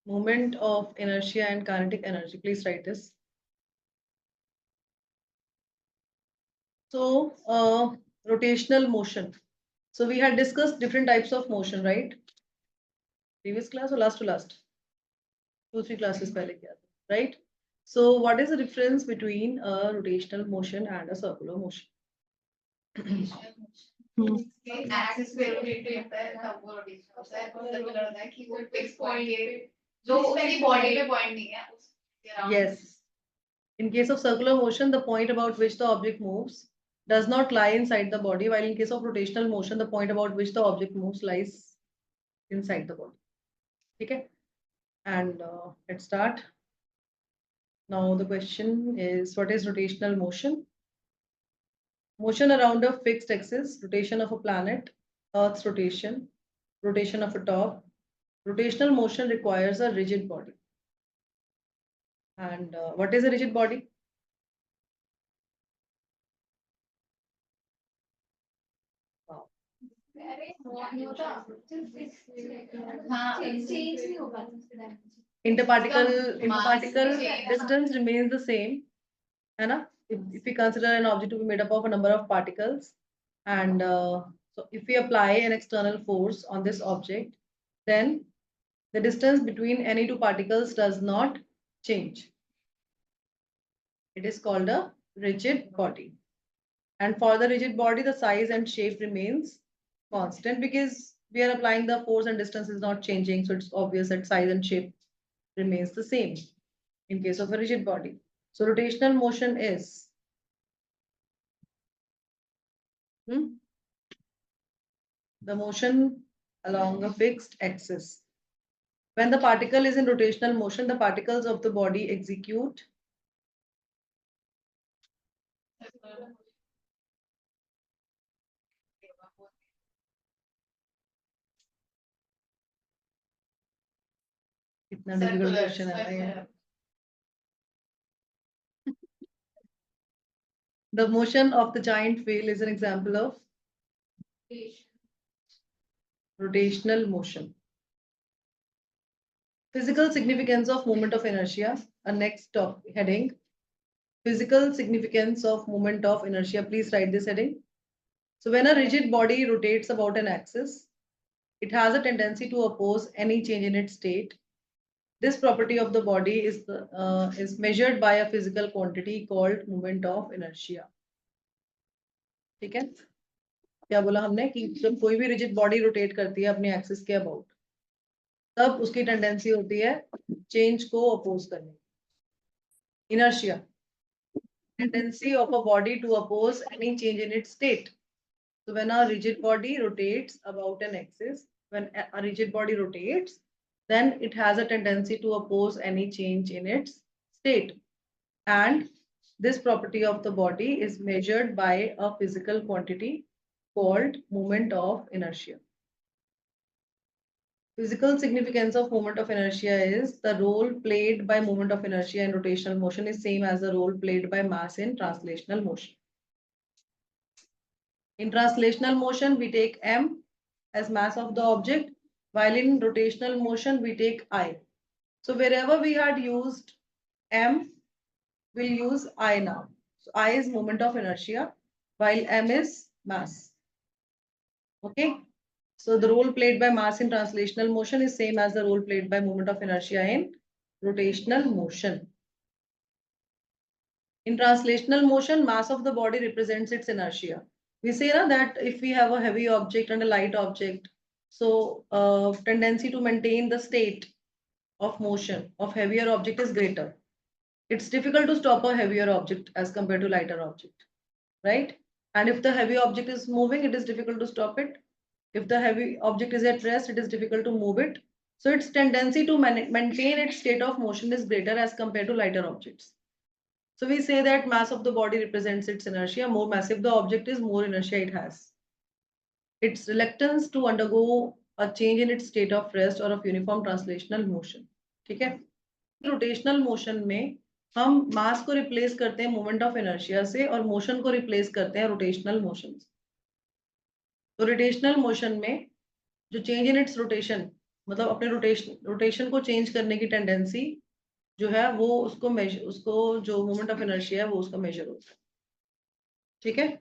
Moment of inertia and kinetic energy. Please write this. So, rotational motion. So we had discussed different types of motion, right? Previous class or last to last? 2-3 classes pehle kiya tha, right? So what is the difference between a rotational motion and a circular motion? Axis पे rotate करता है तब वो rotation होता है और circular होता है कि वो फिक्स पॉइंट पे जो उसकी बॉडी पे पॉइंट नहीं है उसके around Yes. In case of circular motion, the point about which the object moves does not lie inside the body, while in case of rotational motion, the point about which the object moves lies inside the body. Okay? And let's start. Now the question is, what is rotational motion? Motion around a fixed axis, rotation of a planet, Earth's rotation, rotation of a top. Rotational motion requires a rigid body. And what is a rigid body? Wow. Interparticle distance remains the same. Hai if we consider an object to be made up of a number of particles, and so if we apply an external force on this object, then the distance between any two particles does not change. It is called a rigid body. And for the rigid body, the size and shape remains constant because we are applying the force and distance is not changing. So it's obvious that size and shape remains the same in case of a rigid body. So rotational motion is the motion along a fixed axis. When the particle is in rotational motion, the particles of the body execute इतना difficult question है The motion of the giant wheel is an example of rotational motion. Physical significance of moment of inertia. A next heading. Physical significance of moment of inertia. Please write this heading. So when a rigid body rotates about an axis, it has a tendency to oppose any change in its state. This property of the body is measured by a physical quantity called moment of inertia. ठीक है? क्या बोला हमने कि जब कोई भी rigid body rotate करती है अपने एक्सिस के अबाउट, तब उसकी टेंडेंसी होती है चेंज को अपोज करने की. Inertia, tendency of a body to oppose any change in its state. So when a rigid body rotates about an axis, when a rigid body rotates, then it has a tendency to oppose any change in its state. And this property of the body is measured by a physical quantity called moment of inertia. Physical significance of moment of inertia is the role played by moment of inertia in rotational motion is same as the role played by mass in translational motion. In translational motion, we take m as mass of the object, while in rotational motion, we take I. So wherever we had used m, we'll use I now. So I is moment of inertia, while m is mass. Okay. So the role played by mass in translational motion is same as the role played by moment of inertia in rotational motion. In translational motion, mass of the body represents its inertia. We say that if we have a heavy object and a light object, so tendency to maintain the state of motion of heavier object is greater. It's difficult to stop a heavier object as compared to lighter object, right? And if the heavy object is moving, it is difficult to stop it. If the heavy object is at rest, it is difficult to move it. So its tendency to maintain its state of motion is greater as compared to lighter objects. So we say that mass of the body represents its inertia. More massive the object is, more inertia it has. Its reluctance to undergo a change in its state of rest or of uniform translational motion. ठीक है? Rotational motion में हम mass को replace करते हैं moment of inertia से और motion को replace करते हैं rotational motion से. तो rotational motion में जो change in its rotation मतलब अपने रोटेशन को चेंज करने की टेंडेंसी जो है वो उसको जो मोमेंट ऑफ इनर्शिया है वो उसका मेजर होता है. ठीक है.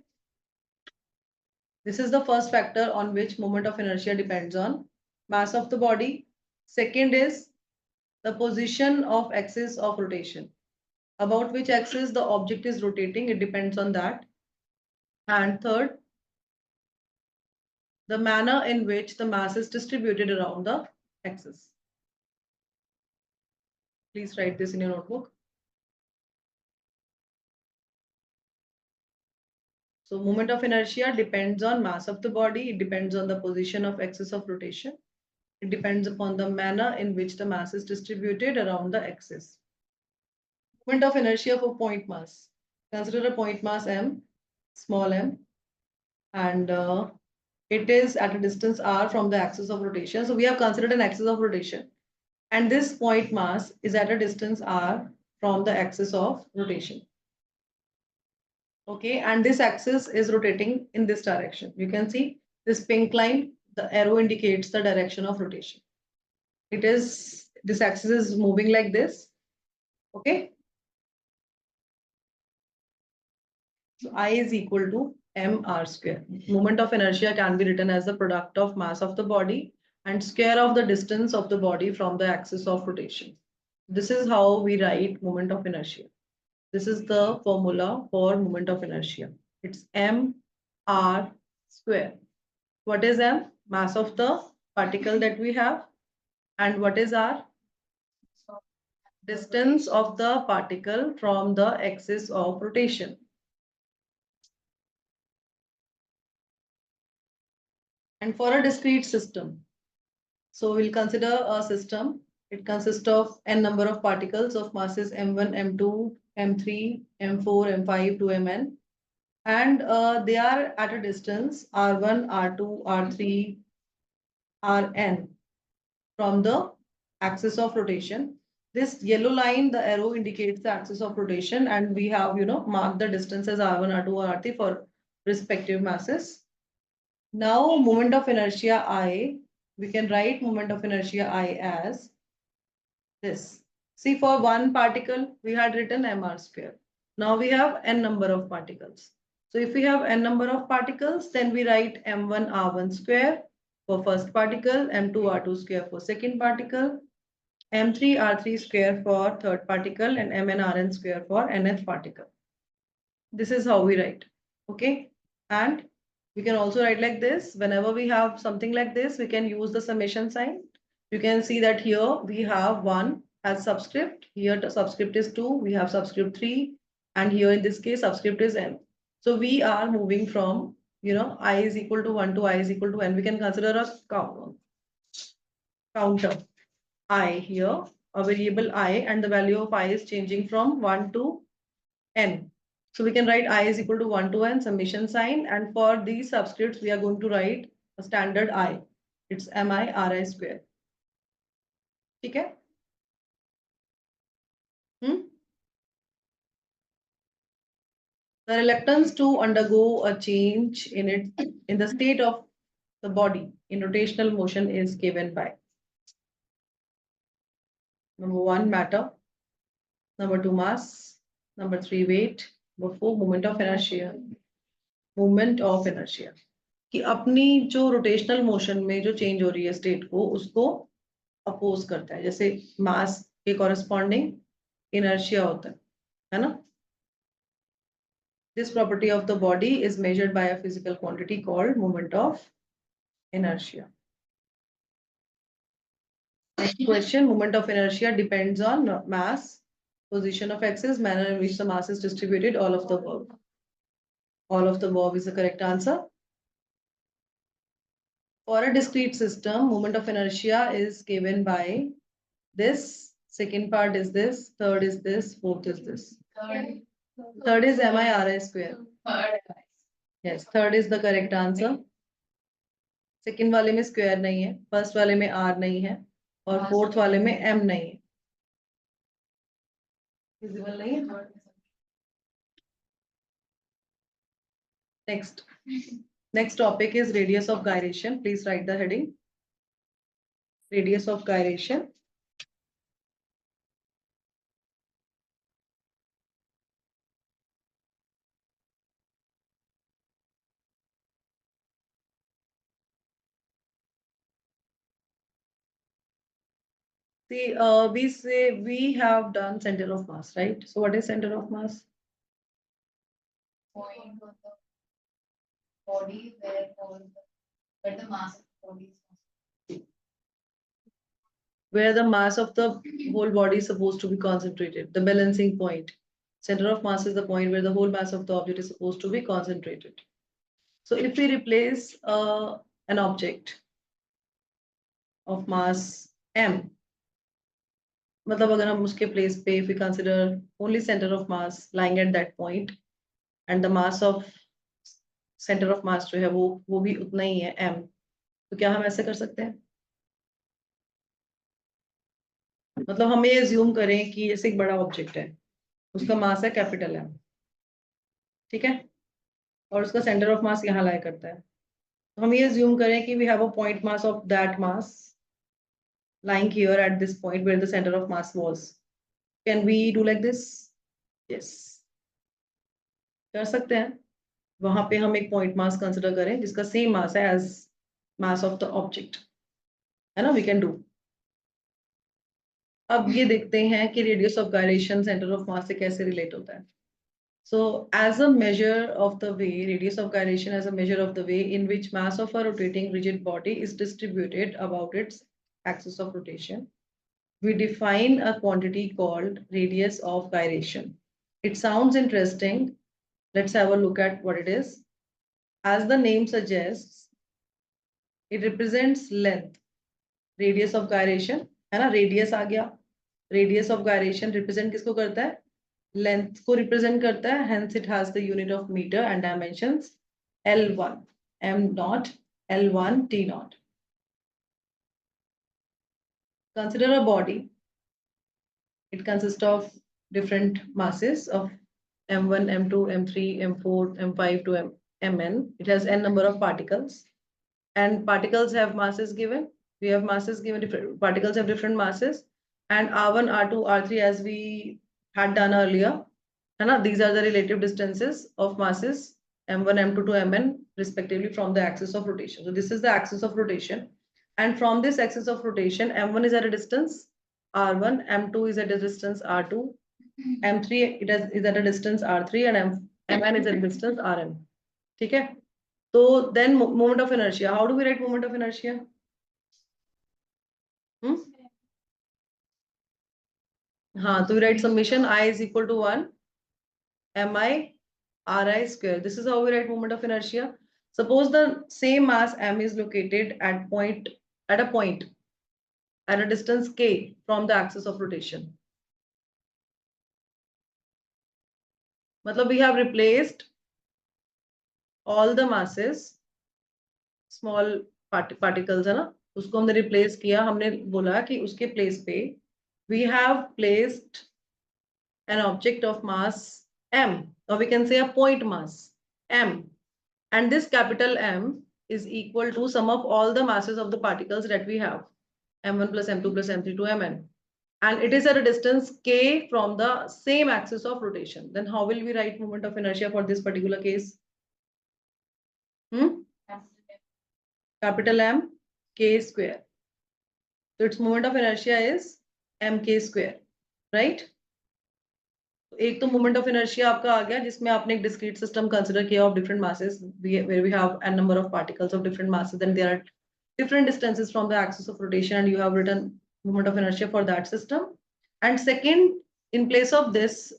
This is the first factor on which moment of inertia depends on mass of the body. Second is the position of axis of rotation. About which axis the object is rotating, it depends on that. And third, the manner in which the mass is distributed around the axis. Please write this in your notebook. So moment of inertia depends on mass of the body. It depends on the position of axis of rotation. It depends upon the manner in which the mass is distributed around the axis. Moment of inertia for point mass. Consider a point mass m, small m, and it is at a distance r from the axis of rotation. So we have considered an axis of rotation. And this point mass is at a distance r from the axis of rotation. Okay, and this axis is rotating in this direction. You can see this pink line, the arrow indicates the direction of rotation. This axis is moving like this. Okay. So I is equal to mr square. Moment of inertia can be written as the product of mass of the body and square of the distance of the body from the axis of rotation. This is how we write moment of inertia. This is the formula for moment of inertia. It's mr square. What is m? Mass of the particle that we have. And what is r? Distance of the particle from the axis of rotation. And for a discrete system, so we'll consider a system. It consists of n number of particles of masses m1, m2, m3, m4, m5 to mn. And they are at a distance r1, r2, r3, rn from the axis of rotation. This yellow line, the arrow indicates the axis of rotation, and we have, marked the distances r1, r2, or r3 for respective masses. Now, moment of inertia I, we can write moment of inertia I as this. See, for one particle, we had written mr square. Now we have n number of particles. So if we have n number of particles, then we write m1 r1 square for first particle, m2 r2 square for second particle, m3 r3 square for third particle, and mn rn square for nth particle. This is how we write. Okay. And we can also write like this. Whenever we have something like this, we can use the summation sign. You can see that here we have 1 as subscript. Here the subscript is 2. We have subscript 3. And here in this case, subscript is n. So we are moving from, I is equal to 1 to I is equal to n. We can consider a counter I here, a variable I, and the value of I is changing from 1 to n. So we can write I is equal to 1 to n, summation sign, and for these subscripts, we are going to write a standard I. It's mi ri square. Okay? The reluctance to undergo a change in the state of the body in rotational motion is given by number 1, matter, number 2, mass, number 3, weight, number 4, moment of inertia. Moment of inertia. कि अपनी जो rotational motion में जो change हो रही है state को उसको अपोज करता है, जैसे मास के कॉरेस्पॉन्डिंग इनर्शिया होता है ना. This property of the body is measured by a physical quantity called moment of inertia. Next question, moment of inertia depends on mass, position of axis, manner in which the mass is distributed, all of the above. All of the above is the correct answer. For a discrete system, moment of inertia is given by this, second part is this, third is this, fourth is this. Third is mi square. Yes, third is the correct answer. Second वाले में square नहीं है, first वाले में r नहीं है, और fourth वाले में m नहीं है. Visible नहीं है. Next topic is radius of gyration. Please write the heading. radius of gyration. See, we say we have done center of mass, right? So what is center of mass? Point on the body where the mass of the body is. Where the mass of the whole body is supposed to be concentrated, the balancing point. Center of mass is the point where the whole mass of the object is supposed to be concentrated. So if we replace an object of mass m, मतलब अगर हम उसके place पे if we consider only center of mass lying at that point and the mass of center of mass जो है वो भी उतना ही है m, तो क्या हम ऐसे कर सकते हैं? मतलब हम ये assume करें कि जैसे एक बड़ा ऑब्जेक्ट है, उसका मास है कैपिटल M, ठीक है, और उसका सेंटर ऑफ मास यहाँ लाई करता है, तो हम ये assume करें कि we have a point mass of that mass lying here at this point where the center of mass was. Can we do like this? Yes, कर सकते हैं. वहां पे हम एक पॉइंट मास कंसिडर करें जिसका सेम मास है as mass of the object, है ना, वी कैन डू. अब ये देखते हैं कि radius of gyration centre of मास से कैसे रिलेट होता है. So as a measure of the way, radius of gyration as a measure of the way in which mass of a rotating rigid body is distributed about its axis of rotation, we define a quantity called radius of gyration. It sounds interesting. Let's have a look at what it is. As the name suggests, it represents length. Radius of gyration, है ना, radius आ गया. Radius of gyration represent किसको करता है? Length को represent करता है. Hence it has the unit of meter and dimensions L1, M naught, L1, T naught. Consider a body. It consists of different masses of M1, M2, M3, M4, M5 to Mn. It has n number of particles. And particles have masses given. We have masses given, different particles have different masses. And R1, R2, R3, as we had done earlier, these are the relative distances of masses M1, M2 to Mn respectively from the axis of rotation. So this is the axis of rotation. And from this axis of rotation, M1 is at a distance R1, M2 is at a distance R2, M3 is at a distance R3, and Mn is at a distance Rn. ठीक है? So then moment of inertia. How do we write moment of inertia? हाँ, तो we write summation I is equal to 1 mi ri square. This is how we write moment of inertia. Suppose the same mass m is located at a point at a distance k from the axis of rotation. मतलब we have replaced all the masses, small particles है ना, उसको हमने replace किया. हमने बोला कि उसके place पे we have placed an object of mass m, or we can say a point mass m, and this capital M is equal to sum of all the masses of the particles that we have, m1 plus m2 plus m3 to mn, and it is at a distance k from the same axis of rotation. Then how will we write moment of inertia for this particular case? Capital M k square. So its moment of inertia is mk square, right? एक तो moment of inertia आपका आ गया जिसमें आपने एक discrete system consider किया of different masses where we have n number of particles of different masses, then there are different distances from the axis of rotation, and you have written moment of inertia for that system. And second, in place of this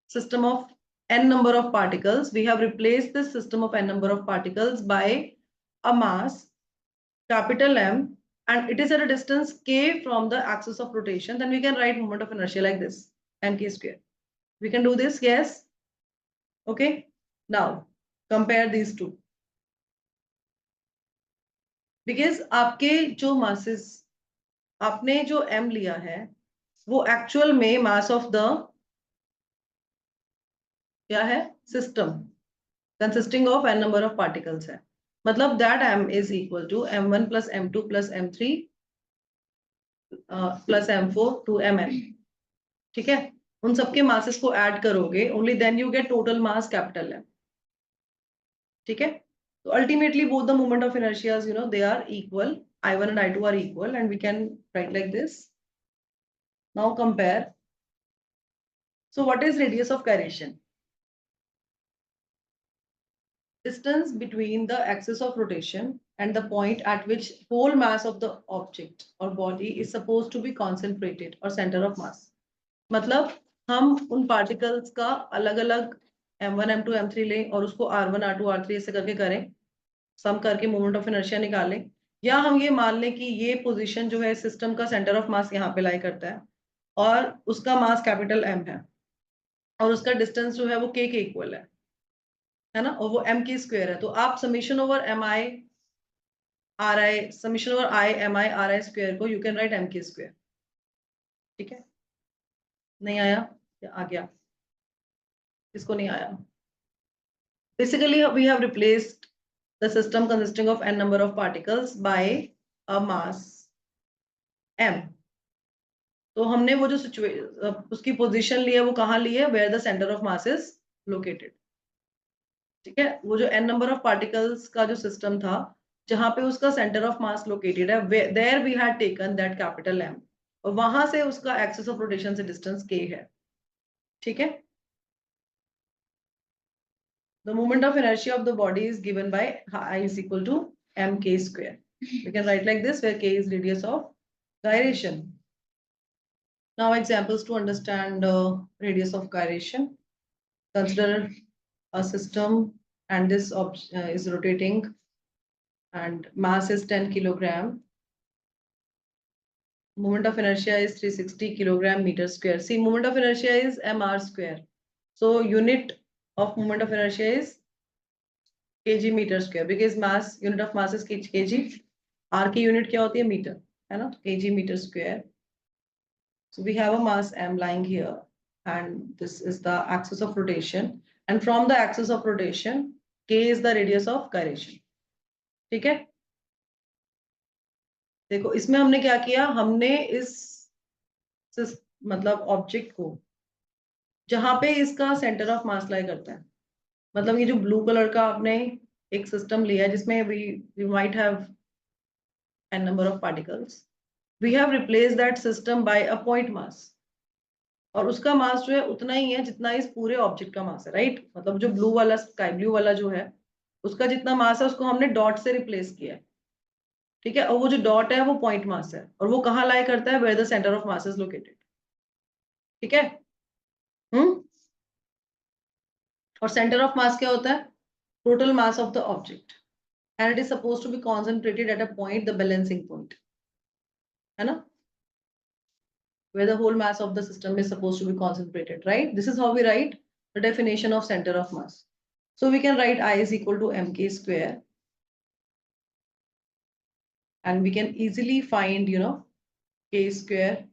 system of n number of particles, we have replaced this system of n number of particles by a mass capital M, and it is at a distance k from the axis of rotation. Then we can write moment of inertia like this, mk square. We can do this, yes? Okay. Now compare these two. Because आपके जो masses, आपने जो m लिया है, वो actual में mass of the क्या है? System consisting of n number of particles है. मतलब that m is equal to m1 plus m2 plus m3 plus m4 to mn, ठीक है। उन सबके मासेस को ऐड करोगे, only then you get total mass capital M, ठीक है। तो ultimately both the moment of inertias they are equal, I1 and I2 are equal, and we can write like this. Now compare. So what is radius of gyration? Distance between the axis of rotation and the point at which whole mass of the object or body is supposed to be concentrated or center of mass. मतलब हम उन particles का अलग अलग m1 m2 m3 लें और उसको r1 r2 r3 ऐसे करके करें, सम करके मोमेंट ऑफ इनर्शिया निकालें, या हम ये मान लें कि ये पोजीशन जो है सिस्टम का सेंटर ऑफ मास यहाँ पे लाई करता है और उसका मास कैपिटल M है और उसका डिस्टेंस जो है वो k के इक्वल है ना, और वो m की स्क्वायर है। तो आप summation over summation over i mi ri square को यू कैन राइट m की स्क्वायर, ठीक है। नहीं आया या आ गया? इसको नहीं आया? Basically, we have replaced the system consisting of n number of particles by a mass m. तो हमने वो जो उसकी पोजीशन ली है वो कहाँ ली है? Where the center of mass is located, ठीक है। वो जो n number of particles का जो सिस्टम था जहां पे उसका सेंटर ऑफ मास लोकेटेड है, there we had taken that capital M, और वहां से उसका एक्सिस ऑफ रोटेशन से डिस्टेंस k है, ठीक है। The moment of inertia of the body is given by I is equal to mk square. We can write like this, where k is radius of gyration. Now examples to understand radius of gyration. Consider a system and this is rotating and mass is 10 kilogram. Moment of inertia is 360 kilogram meter square. See, moment of inertia is mr square. So unit of moment of inertia is kg meter square, because mass, unit of mass is kg, r की unit क्या होती है? Metre, है ना, तो kg meter square. So we have a mass m lying here and this is the axis of rotation, and from the axis of rotation k is the radius of gyration, ठीक है। देखो इसमें हमने क्या किया, हमने मतलब ऑब्जेक्ट को जहां पे इसका सेंटर ऑफ मास लाई करता है, मतलब ये जो ब्लू कलर का आपने एक सिस्टम लिया है जिसमें we might have n number of particles, we have replaced that system by a point mass, और उसका मास जो है उतना ही है जितना इस पूरे ऑब्जेक्ट का मास है, राइट। मतलब जो ब्लू वाला, स्काई ब्लू वाला जो है उसका जितना मास है उसको हमने डॉट से रिप्लेस किया है, ठीक है। और वो जो डॉट है वो पॉइंट मास है और वो कहाँ लाई करता है? Where the centre of mass is located, ठीक है। और सेंटर ऑफ मास क्या होता है? Total mass of the object, and it is supposed to be concentrated at a point, the balancing point, है ना, where the whole mass of the system is supposed to be concentrated, right? This is how we write the definition of center of mass. So we can write I is equal to mk square, and we can easily find, k square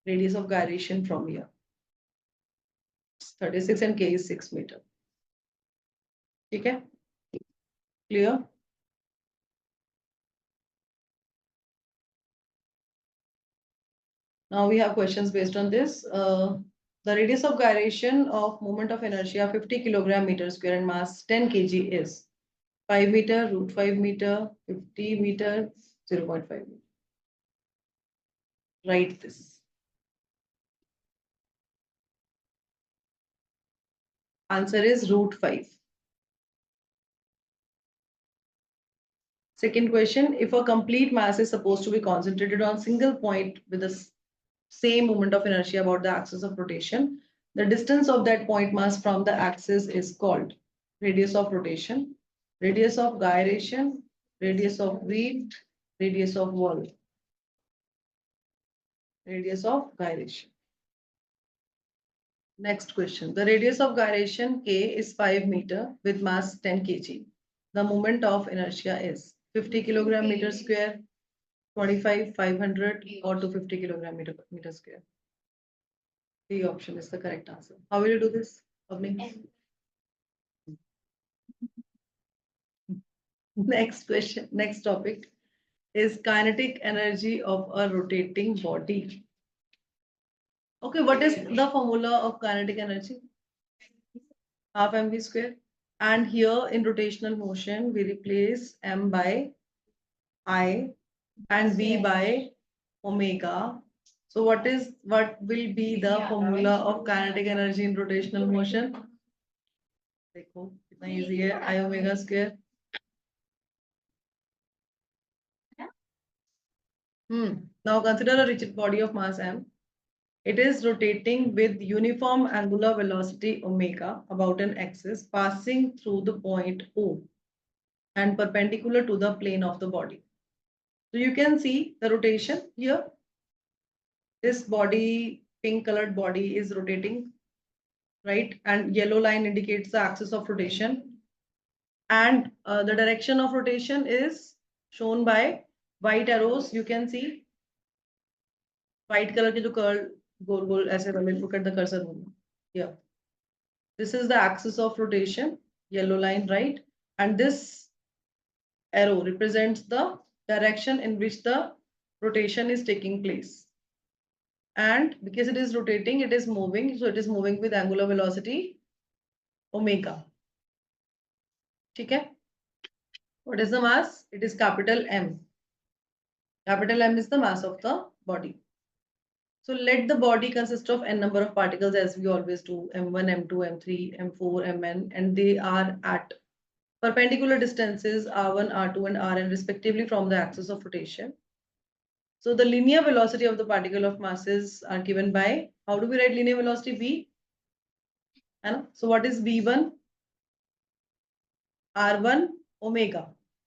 radius of gyration from here. It's 36 and k is 6 meter. ठीक है, clear? Now we have questions based on this. The radius of gyration of moment of inertia 50 kilogram meter square and mass 10 kg is 5 meter, root 5 meter, 50 meter, 0.5 meter. Write this. Answer is root 5. Second question, if a complete mass is supposed to be concentrated on single point with the same moment of inertia about the axis of rotation, the distance of that point mass from the axis is called radius of rotation, radius of gyration, radius of reed, radius of wall, radius of gyration. Next question, the radius of gyration k is 5 meter with mass 10 kg. The moment of inertia is 50 kilogram meter square, 25, 500 or 250 kilogram meter square. The option is the correct answer. How will you do this, Avni? Next question, next topic. is kinetic energy of a rotating body. Okay, what is the formula of kinetic energy? Half mv square. And here in rotational motion, we replace m by I and v by omega. So what will be the formula of kinetic energy in rotational motion? देखो कितना easy है, I omega square. Now consider a rigid body of mass m. It is rotating with uniform angular velocity omega about an axis passing through the point O and perpendicular to the plane of the body. So you can see the rotation here. This body, pink colored body is rotating, right? And yellow line indicates the axis of rotation. And the direction of rotation is shown by white arrows. You can see white color के जो curl गोल गोल ऐसे वाले, look at the cursor movement. Yeah. This is the axis of rotation, yellow line, right? And this arrow represents the direction in which the rotation is taking place. And because it is rotating, it is moving. So it is moving with angular velocity omega. Okay. What is the mass? It is capital M. Capital M is the mass of the body. So let the body consist of n number of particles as we always do, m1, m2, m3, m4, mn, and they are at perpendicular distances r1, r2, and rn respectively from the axis of rotation. So the linear velocity of the particle of masses are given by, how do we write linear velocity? V. And so what is v1? r1 omega,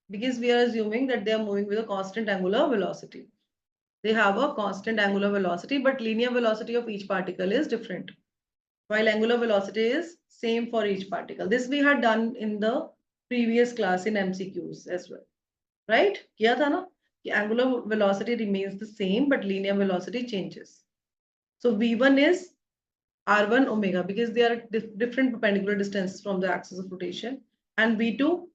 because we are assuming that they are moving with a constant angular velocity. They have a constant angular velocity, but linear velocity of each particle is different, while angular velocity is same for each particle. This we had done in the previous class in MCQs as well, right? Kiya tha na? The angular velocity remains the same, but linear velocity changes. So V1 is R1 omega because they are different perpendicular distances from the axis of rotation, and V2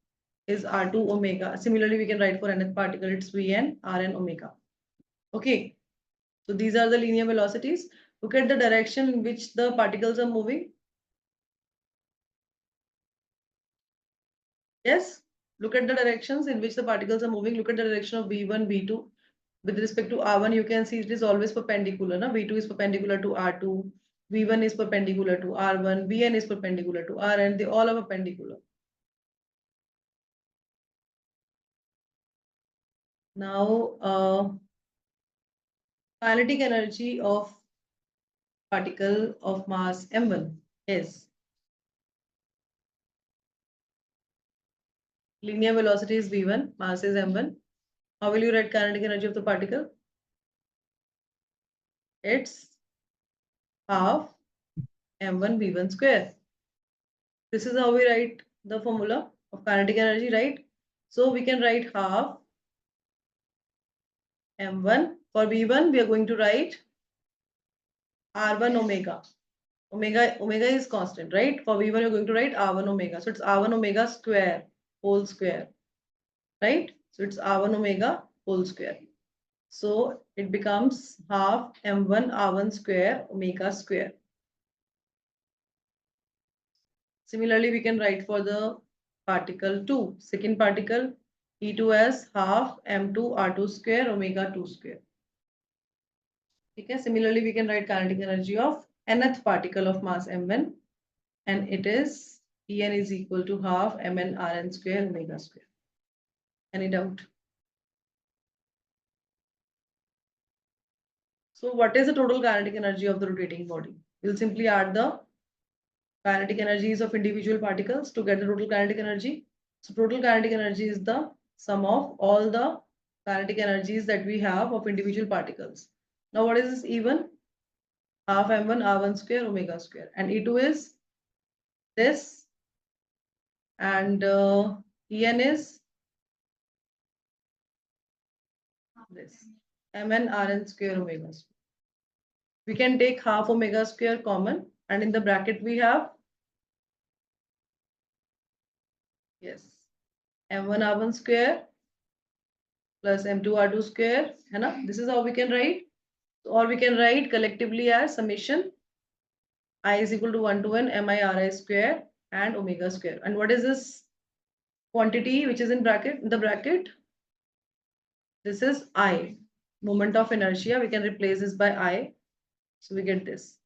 is R2 omega. Similarly, we can write for nth particle, it's Vn Rn omega. Okay, so these are the linear velocities. Look at the direction in which the particles are moving. Yes, look at the directions in which the particles are moving. Look at the direction of V1, V2. With respect to R1, you can see it is always perpendicular. Na? V2 is perpendicular to R2. V1 is perpendicular to R1. Vn is perpendicular to Rn. They all are perpendicular. Now, kinetic energy of particle of mass m1 is linear velocity is v1, mass is m1. How will you write kinetic energy of the particle? It's half m1 v1 square. This is how we write the formula of kinetic energy, right? So we can write half m1. For v1, we are going to write r1 omega. Omega is constant, right? For v1, you're going to write r1 omega. So it's r1 omega square, whole square, right? So it's r1 omega whole square. So it becomes half m1 r1 square omega square. Similarly, we can write for the particle 2, second particle, E2 as half m2 r2 square omega 2 square. Okay. Similarly, we can write kinetic energy of nth particle of mass m1, and it is En is equal to half mn rn square omega square. Any doubt? So what is the total kinetic energy of the rotating body? We'll simply add the kinetic energies of individual particles to get the total kinetic energy. So total kinetic energy is the sum of all the kinetic energies that we have of individual particles. Now what is this E1? Half m1 r1 square omega square, and E2 is this, and En is this, mn rn square omega square. We can take half omega square common, and in the bracket we have, yes, m1 r1 square plus m2 r2 square, है ना? This is how we can write. Or we can write collectively as summation I is equal to 1 to n mi ri square and omega square. And what is this quantity which is in the bracket? This is I, moment of inertia. We can replace this by I. So we get this.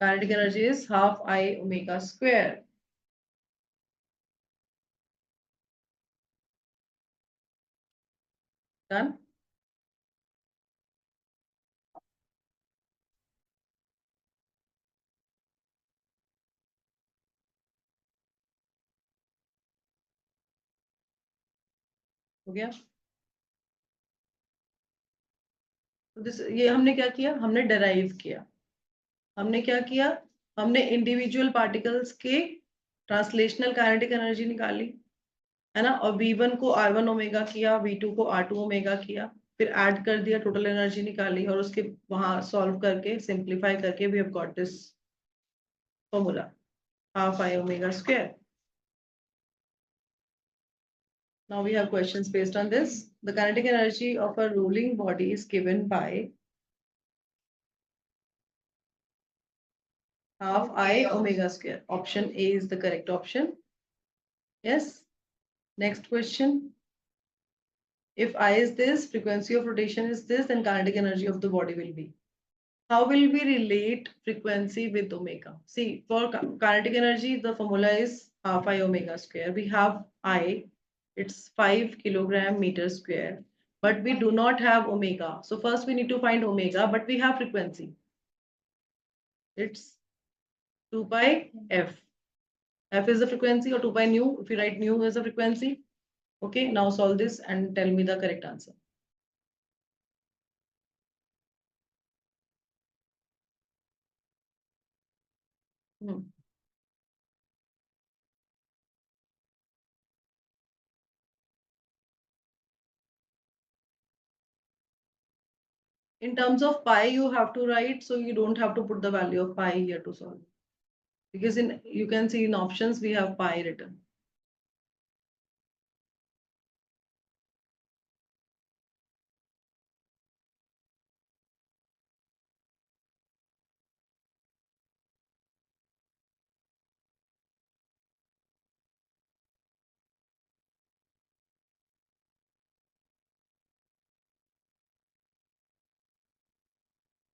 Kinetic energy is half I omega square. Done? हो गया? तो ये हमने क्या किया? हमने derive किया. हमने क्या किया? हमने इंडिविजुअल पार्टिकल्स के ट्रांसलेशनल काइनेटिक एनर्जी निकाली, है ना? और V1 को R1 ओमेगा किया, V2 को R2 ओमेगा किया, फिर ऐड कर दिया, टोटल एनर्जी निकाली और उसके वहां सॉल्व करके सिंप्लीफाई करके we have got this formula half I omega square. Now we have questions based on this. The kinetic energy of a rolling body is given by half I omega square. Option A is the correct option. Yes. Next question. If I is this, frequency of rotation is this, then kinetic energy of the body will be. How will we relate frequency with omega? See, for kinetic energy, the formula is half I omega square. We have I, it's 5 kilogram meter square, but we do not have omega. So first we need to find omega, but we have frequency. It's 2 pi f. F is the frequency or 2 pi nu. If you write nu as a frequency. Okay, now solve this and tell me the correct answer. In terms of pi, you have to write, so you don't have to put the value of pi here to solve. Because you can see in options, we have pi written.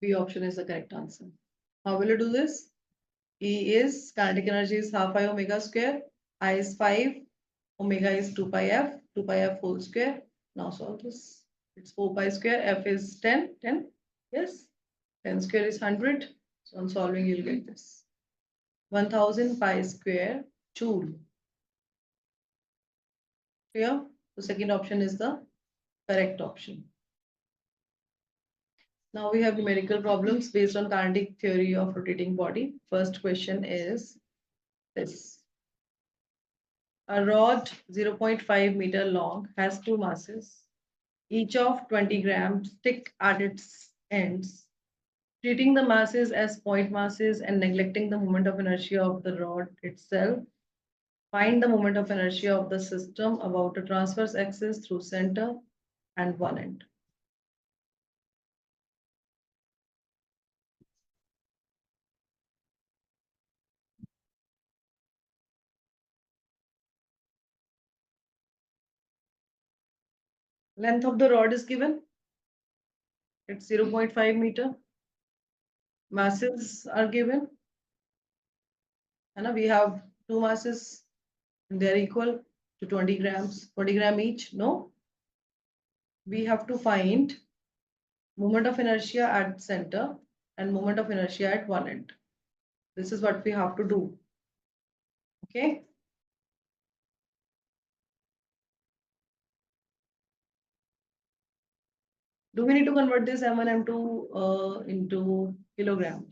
B option is the correct answer. How will you do this? E is kinetic energy is half I omega square. I is 5. Omega is 2 pi f. 2 pi f whole square. Now solve this. It's 4 pi square. F is 10. 10. Yes. 10 square is 100. So on solving, you'll get this. 1000 pi square joule. Clear? The second option is the correct option. Now we have numerical problems based on kinetic theory of rotating body. First question is this. A rod 0.5 meter long has two masses, each of 20 grams, stick at its ends. Treating the masses as point masses and neglecting the moment of inertia of the rod itself, find the moment of inertia of the system about a transverse axis through center and one end. Length of the rod is given. It's 0.5 meter. Masses are given. And we have two masses and they're equal to 20 grams, 20 gram each. No. We have to find moment of inertia at center and moment of inertia at one end. This is what we have to do. Okay. Do we need to convert this M1, M2 into kilogram?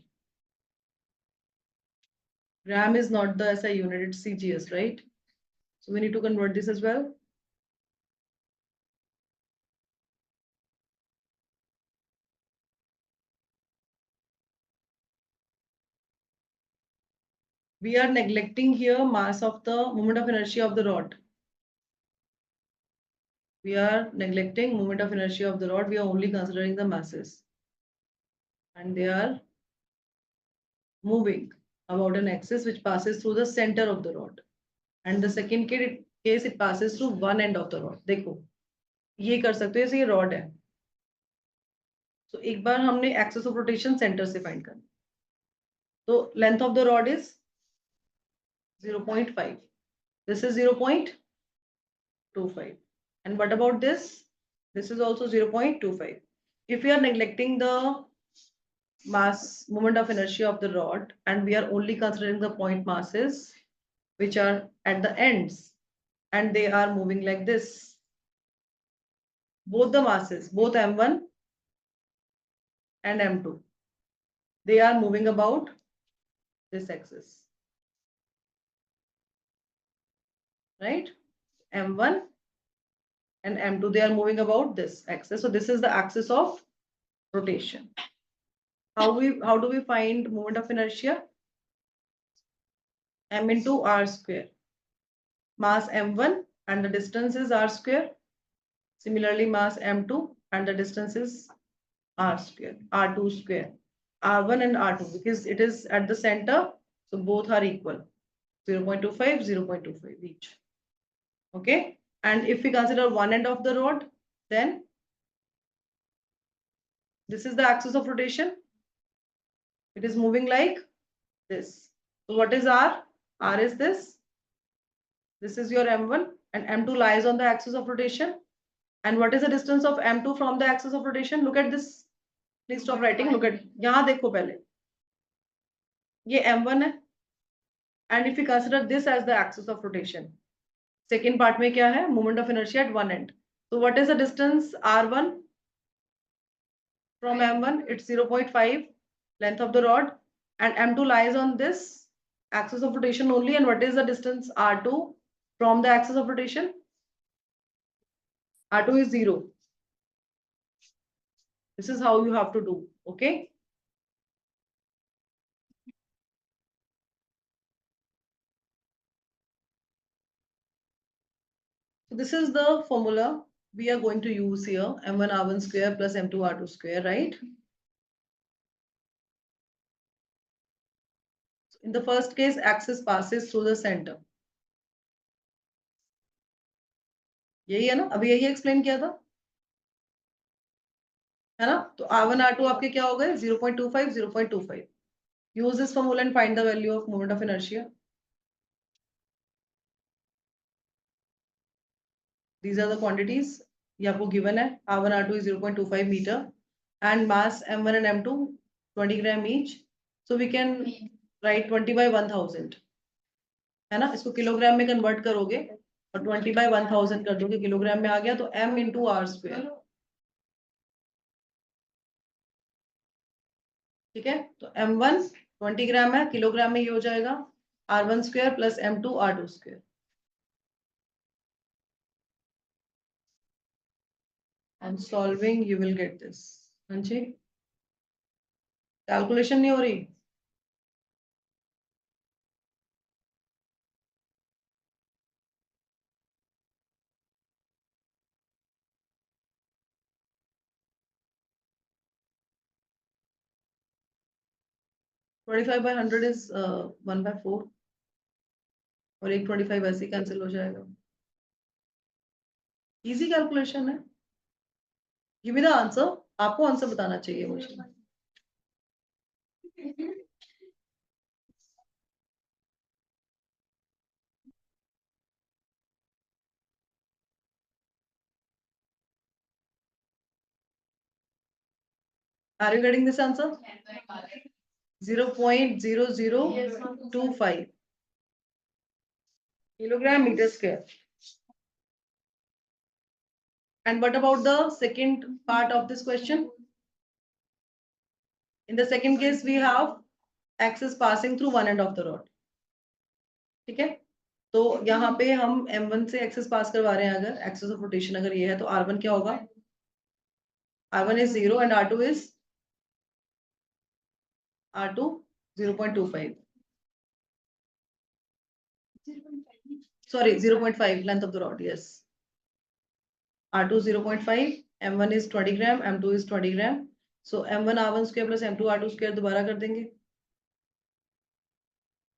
Gram is not the SI unit, it's CGS, right? So we need to convert this as well. We are neglecting here mass of the moment of inertia of the rod. We are neglecting moment of inertia of the rod. We are only considering the masses. And they are moving about an axis which passes through the center of the rod. And the second case it passes through one end of the rod. देखो ये कर सकते हो, जैसे ये rod है. So एक बार हमने axis of rotation center से find करना. So length of the rod is 0.5. This is 0.25. And what about this? This is also 0.25. If we are neglecting the mass moment of inertia of the rod and we are only considering the point masses which are at the ends and they are moving like this, both the masses, both m1 and m2, they are moving about this axis, right? M1 and M2, they are moving about this axis. So this is the axis of rotation. How do we find moment of inertia? M into R square. Mass M1 and the distance is R square. Similarly, mass M2 and the distance is R square, R2 square, R1 and R2, because it is at the center. So both are equal, 0.25, 0.25 each. Okay. And if we consider one end of the rod, then this is the axis of rotation. It is moving like this. So what is R? R is this. This is your M1 and M2 lies on the axis of rotation. And what is the distance of M2 from the axis of rotation? Look at this. Please stop writing. Look at यहाँ देखो पहले. ये M1 है. And if we consider this as the axis of rotation, second part में क्या है? Moment of inertia at one end. So what is the distance R1 from M1? It's 0.5 length of the rod, and M2 lies on this axis of rotation only. And what is the distance R2 from the axis of rotation? R2 is 0. This is how you have to do. Okay. So this is the formula we are going to use here, M1 R1 square plus M2 R2 square, right? In the first case, axis passes through the center. यही है ना, अभी यही explain किया था, है ना? तो R1 R2 आपके क्या हो गए? 0.25, 0.25. Use this formula and find the value of moment of inertia. These are the quantities. ये आपको given है. R1 R2 is 0.25 meter and mass M1 and M2 20 gram each. So we can write 20 by 1000, है ना? इसको kilogram में convert करोगे और 20 by 1000 कर दोगे, किलोग्राम में आ गया, तो M into R square. ठीक है, तो M1 20 ग्राम है, किलोग्राम में ये हो जाएगा R1 square plus M2 R2 square. On solving you will get this. हाँ जी, कैलकुलेशन नहीं हो रही. $25 by 100 is 1 by 4 और एक 25 ऐसे कैंसिल हो जाएगा. इजी कैलकुलेशन है. Give me the answer. आपको आंसर बताना चाहिए मुझे. Are you getting this answer? 0.0025 kilogram meter square. And what about the second part of this question? In the second case, we have axis passing through one end of the rod. ठीक है, तो यहाँ पे हम M1 से access पास करवा रहे हैं. अगर एक्सेस ऑफ रोटेशन अगर ये है तो R1 क्या होगा? R1 is 0 and R2 is 0.25. Sorry, 0.5 length of the rod. Yes. R2 0.5, M1 is 20 gram, M2 is 20 gram. So M1 R1 square plus M2 R2 square दोबारा कर देंगे,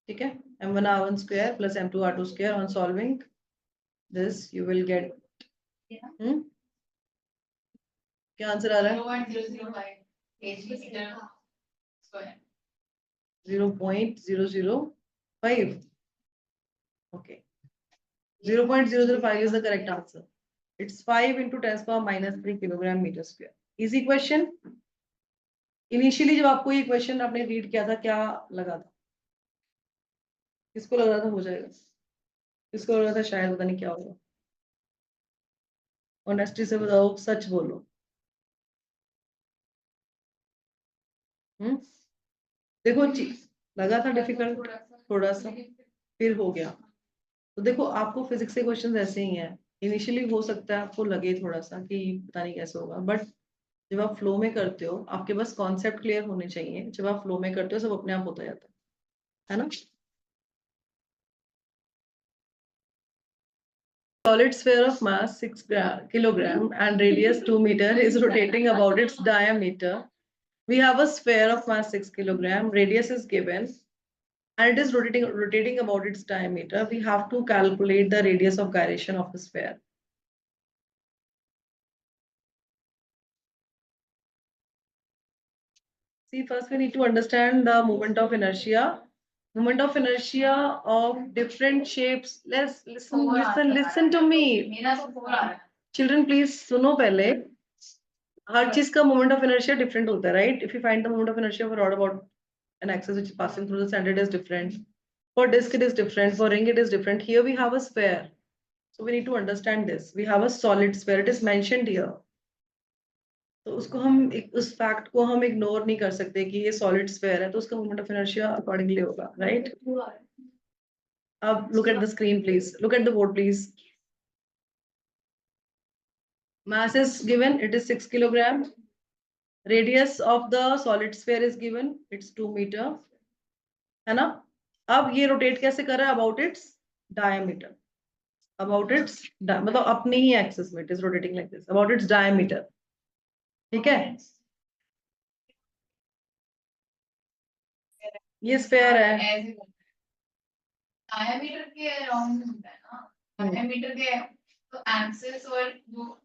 ठीक है? M1 R1 square plus M2 R2 square. On solving this, you will get क्या answer आ रहा है? 0.005 kg square. 0.005. Okay. 0.005 is the correct answer. It's 5 into 10 power minus 3 kilogram meter square. Easy question. Initially जब आपको ये question आपने read किया था, क्या लगा था? किसको लग रहा था हो जाएगा? किसको लग रहा था शायद पता नहीं क्या होगा? Honesty से बताओ, सच बोलो. देखो लगा था डिफिकल्ट थोड़ा सा, फिर हो गया. तो देखो आपको फिजिक्स के क्वेश्चंस ऐसे ही हैं. इनिशियली हो सकता है आपको लगे थोड़ा सा कि पता नहीं कैसे होगा, बट जब आप फ्लो में करते हो आपके पास कॉन्सेप्ट क्लियर होने चाहिए. जब आप फ्लो में करते हो सब अपने आप होता जाता है ना. Solid sphere of mass 6 kilogram and radius 2 meter is rotating about its diameter. We have a sphere of mass 6 kilogram, radius is given, and it is rotating about its diameter. We have to calculate the radius of gyration of the sphere. See, first we need to understand the moment of inertia. Moment of inertia of different shapes. Let's listen to me. Children, please सुनो पहले. हर चीज का moment of inertia different होता है, right? If you find the moment of inertia for rod about an axis which is passing through the center, it is different. For disk, it is different. For ring, it is different. Here we have a sphere. So we need to understand this. We have a solid sphere. It is mentioned here. तो उसको हम उस fact को हम ignore नहीं कर सकते कि ये सॉलिड स्फीयर है, तो उसका मोमेंट ऑफ इनर्शिया अकॉर्डिंगली होगा, राइट? अब look at the screen please, look at the board please. Mass is given, it is 6 kilogram. Radius of the solid sphere is given, it's 2 meter, है ना? अब ये rotate कैसे कर रहा है? About its diameter. About its मतलब अपनी ही एक्सिस में, it is rotating like this. About its diameter. ठीक है? ये स्फीयर है. डायमीटर के अराउंड होता है ना. डायमीटर के तो एक्सिस और जो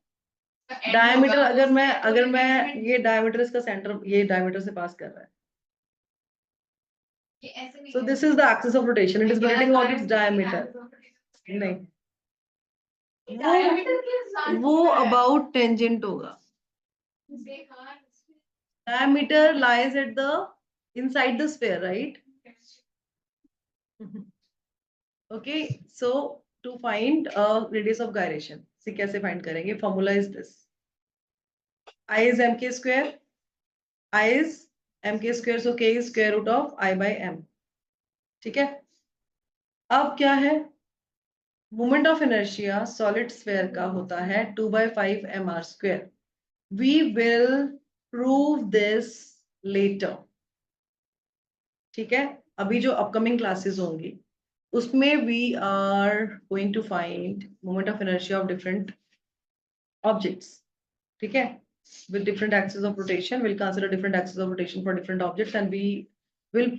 डायमीटर अगर मैं ये डायमीटर इसका सेंटर ये डायमीटर से पास कर रहा है. So this is the axis of rotation. It is rotating about its diameter. नहीं, वो about tangent होगा. Diameter lies at the inside the sphere, right? Okay, so to find radius of gyration, see कैसे find करेंगे? Formula is this. I is mk square. I is mk square, so k is square root of I by m. ठीक है? अब क्या है? Moment of inertia solid sphere का होता है 2/5 mr square. We will prove this later. ठीक है? अभी जो अपकमिंग क्लासेस होंगी उसमें we are going to find moment of inertia of different objects. ठीक है? With different axes of rotation, we'll consider different axes of rotation for different objects and we will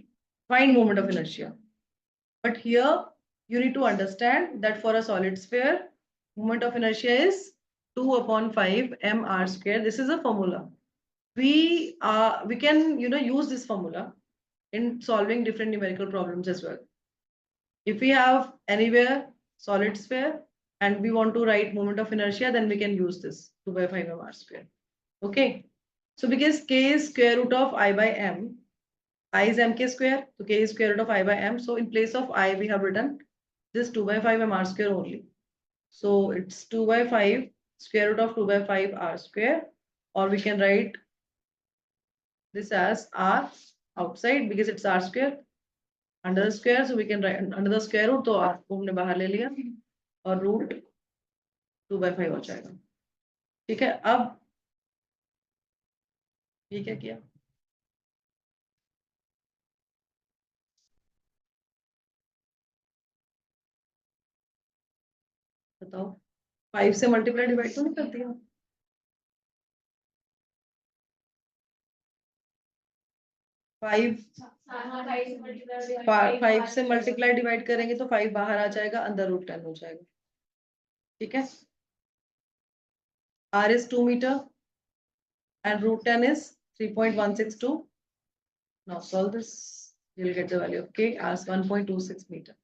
find moment of inertia. But here you need to understand that for a solid sphere, moment of inertia is 2/5 mr square. This is a formula. We can use this formula in solving different numerical problems as well. If we have anywhere solid sphere and we want to write moment of inertia, then we can use this 2/5 mr square. Okay. So because k is square root of I by m, I is mk square, so k is square root of I by m. So in place of I, we have written this 2/5 mr square only. So it's 2/5 square root of 2/5 r square, or we can write this as r outside because it's r square under the square. So we can write under the square root, तो r को हमने बाहर ले लिया और root 2/5 हो जाएगा. ठीक है? अब ये क्या किया? बताओ. 5 से मल्टीप्लाई डिवाइड तो नहीं करती है 5 से मल्टीप्लाई डिवाइड करेंगे तो 5 बाहर आ जाएगा, अंदर रूट 10 हो जाएगा. ठीक है. R is 2 meter and root 10 is 3.162. Now solve this. You'll get the value of K as 1.26 meter.